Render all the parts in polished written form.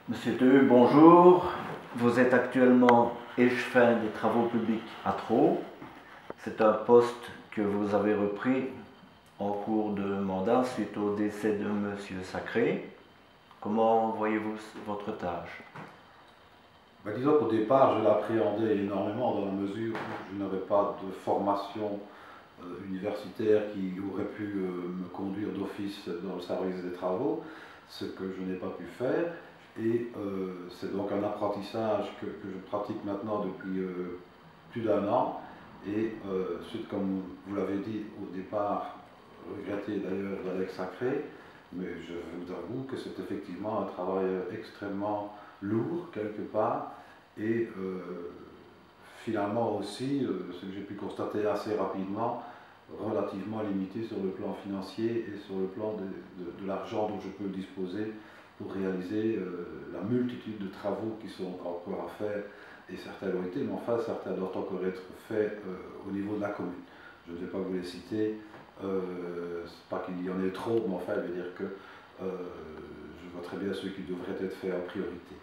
Monsieur Teheu, bonjour. Vous êtes actuellement échevin des travaux publics à Traux. C'est un poste que vous avez repris en cours de mandat suite au décès de Monsieur Sacré. Comment voyez-vous votre tâche? Disons qu'au départ, je l'appréhendais énormément dans la mesure où je n'avais pas de formation universitaire qui aurait pu me conduire d'office dans le service des travaux, ce que je n'ai pas pu faire. Et c'est donc un apprentissage que je pratique maintenant depuis plus d'un an. Et suite, comme vous l'avez dit au départ, regretté d'ailleurs d'Alex Sacré, mais je vous avoue que c'est effectivement un travail extrêmement lourd quelque part et finalement aussi, ce que j'ai pu constater assez rapidement, relativement limité sur le plan financier et sur le plan de l'argent dont je peux disposer pour réaliser la multitude de travaux qui sont encore à faire, et certains l'ont été, mais enfin certains doivent encore être faits au niveau de la commune. Je ne vais pas vous les citer, c'est pas qu'il y en ait trop, mais enfin je veux dire que je vois très bien ceux qui devraient être faits en priorité.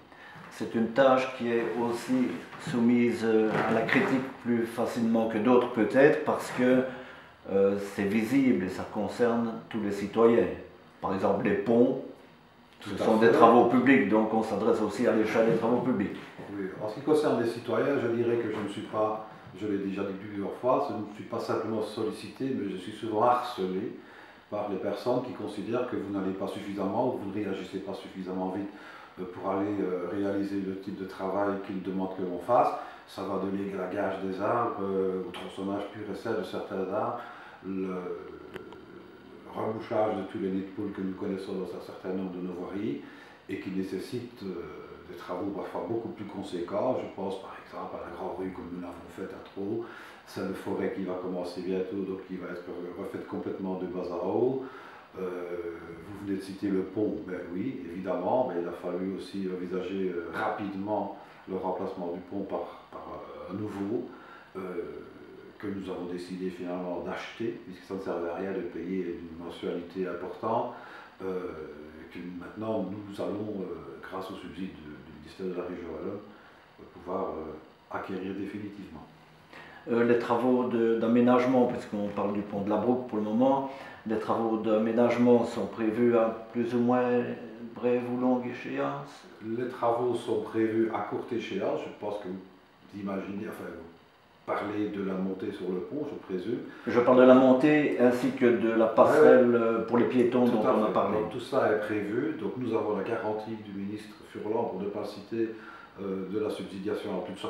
C'est une tâche qui est aussi soumise à la critique plus facilement que d'autres peut-être parce que c'est visible et ça concerne tous les citoyens. Par exemple les ponts, ce sont des travaux publics, donc on s'adresse aussi à l'échelle des travaux publics. Oui, en ce qui concerne les citoyens, je dirais que je ne suis pas, je l'ai déjà dit plusieurs fois, je ne suis pas simplement sollicité, mais je suis souvent harcelé par les personnes qui considèrent que vous n'allez pas suffisamment ou vous ne réagissez pas suffisamment vite pour aller réaliser le type de travail qu'ils demandent que l'on fasse. Ça va de l'églagage des arbres au tronçonnage pur et simple de certains arbres, le rebouchage de tous les nids de poules que nous connaissons dans un certain nombre de nos voiries et qui nécessitent des travaux parfois beaucoup plus conséquents. Je pense par exemple à la grande rue comme nous l'avons faite à Traux, celle de Forêt qui va commencer bientôt, donc qui va être refaite complètement de bas à haut. Vous venez de citer le pont, ben oui, évidemment, mais il a fallu aussi envisager rapidement le remplacement du pont par un nouveau, que nous avons décidé finalement d'acheter, puisque ça ne servait à rien de payer une mensualité importante, que maintenant nous allons, grâce au subside du ministère de la Région Wallonne, pouvoir acquérir définitivement. Les travaux d'aménagement, puisqu'on parle du pont de la Brouque pour le moment, les travaux d'aménagement sont prévus à plus ou moins brève ou longue échéance? Les travaux sont prévus à courte échéance. Je pense que vous imaginez, enfin vous parlez de la montée sur le pont, je présume. Je parle de la montée ainsi que de la passerelle pour les piétons dont on a parlé. Donc, tout ça est prévu, donc nous avons la garantie du ministre Furlan, pour ne pas citer, de la subsidiation à plus de 60%,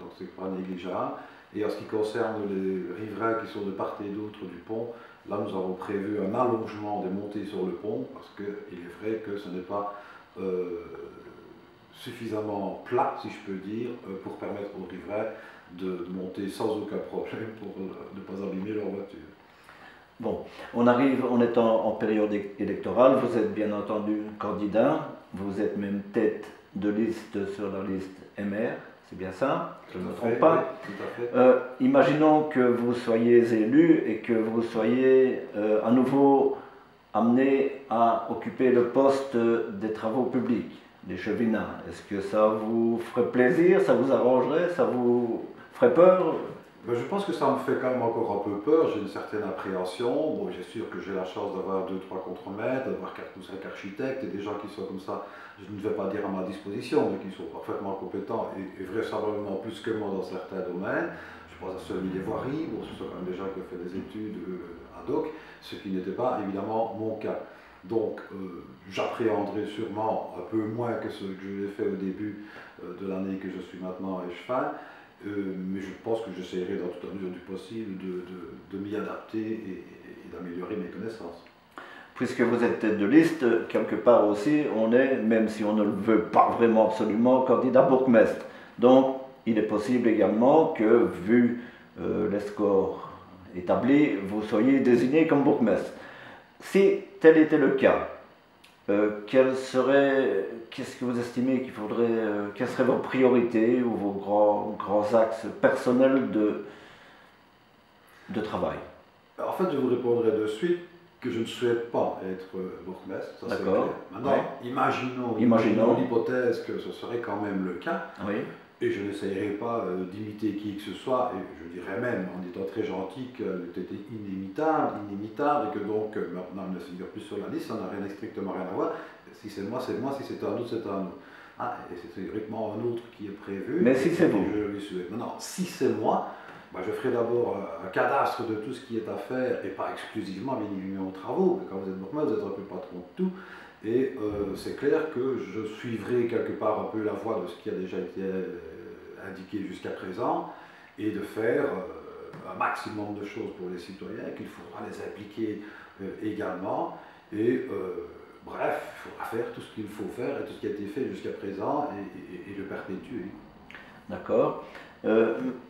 donc c'est pas négligeable. Et en ce qui concerne les riverains qui sont de part et d'autre du pont, là nous avons prévu un allongement des montées sur le pont, parce qu'il est vrai que ce n'est pas suffisamment plat, si je peux dire, pour permettre aux riverains de monter sans aucun problème pour ne pas abîmer leur voiture. Bon, on est en période électorale, vous êtes bien entendu candidat, vous êtes même tête de liste sur la liste MR, c'est bien ça? Je ne me trompe pas. Oui, tout à fait. Imaginons que vous soyez élu et que vous soyez à nouveau amené à occuper le poste des travaux publics, des chevillards. Est-ce que ça vous ferait plaisir, ça vous arrangerait, ça vous ferait peur? Je pense que ça me fait quand même encore un peu peur, j'ai une certaine appréhension. Bon, j'ai sûr que j'ai la chance d'avoir 2-3 contremaîtres, d'avoir 4 ou 5 architectes et des gens qui sont comme ça, je ne vais pas dire à ma disposition, mais qui sont parfaitement compétents et vraisemblablement plus que moi dans certains domaines. Je pense à celui des voiries, bon, ce sont quand même des gens qui ont fait des études ad hoc, ce qui n'était pas évidemment mon cas. Donc j'appréhenderai sûrement un peu moins que ce que je l'ai fait au début de l'année que je suis maintenant échevin. Mais je pense que j'essaierai dans toute la mesure du possible de m'y adapter et d'améliorer mes connaissances. Puisque vous êtes tête de liste, quelque part aussi, on est, même si on ne le veut pas vraiment absolument, candidat bourgmestre. Donc, il est possible également que, vu les scores établis, vous soyez désigné comme bourgmestre. Si tel était le cas, qu'est-ce que vous estimez qu'il faudrait, quelles seraient vos priorités ou vos grands axes personnels de travail? En fait, je vous répondrai de suite. que je ne souhaite pas être bourgmestre, ça c'est clair. D'accord. Maintenant, Ouais. imaginons Imaginons. l'hypothèse que ce serait quand même le cas, Oui. et je n'essayerai pas d'imiter qui que ce soit, et je dirais même, en étant très gentil, qu'elle était inimitable, et que donc maintenant elle ne figure plus sur la liste, ça n'a strictement rien à voir. Si c'est moi, c'est moi, si c'est un autre, c'est un autre. Ah, et c'est théoriquement un autre qui est prévu. Mais si c'est vous. Je lui souhaite. Maintenant, si c'est moi, bah, je ferai d'abord un cadastre de tout ce qui est à faire, et pas exclusivement, bien évidemment, aux travaux. Quand vous êtes bourgmestre, vous êtes un peu patron de tout. Et c'est clair que je suivrai quelque part un peu la voie de ce qui a déjà été indiqué jusqu'à présent, et de faire un maximum de choses pour les citoyens, qu'il faudra les impliquer également. Et bref, il faudra faire tout ce qu'il faut faire, et tout ce qui a été fait jusqu'à présent, et le perpétuer. D'accord.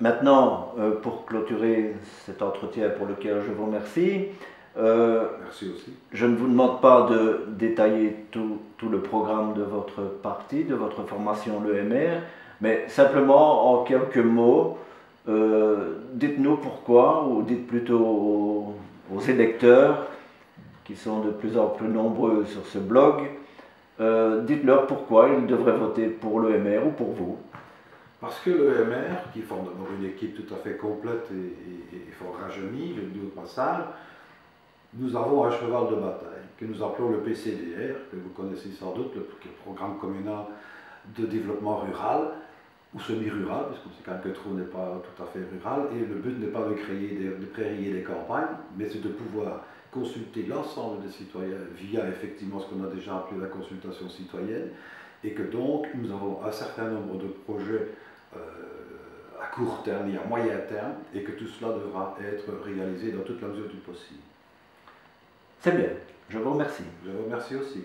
Maintenant, pour clôturer cet entretien pour lequel je vous remercie, merci aussi. Je ne vous demande pas de détailler tout le programme de votre parti, de votre formation l'EMR, mais simplement en quelques mots, dites-nous pourquoi, ou dites plutôt aux électeurs, qui sont de plus en plus nombreux sur ce blog, dites-leur pourquoi ils devraient voter pour l'EMR ou pour vous. Parce que l'EMR, qui forme d'abord une équipe tout à fait complète et fort rajeunie, je le dis au passage, nous avons un cheval de bataille que nous appelons le PCDR, que vous connaissez sans doute, le programme communal de développement rural, ou semi-rural, puisqu'on sait quand même que Trou n'est pas tout à fait rural, et le but n'est pas de créer de prairies et des campagnes, mais c'est de pouvoir consulter l'ensemble des citoyens via effectivement ce qu'on a déjà appelé la consultation citoyenne, et que donc nous avons un certain nombre de projets à court terme et à moyen terme, et que tout cela devra être réalisé dans toute la mesure du possible. C'est bien, je vous remercie. Je vous remercie aussi.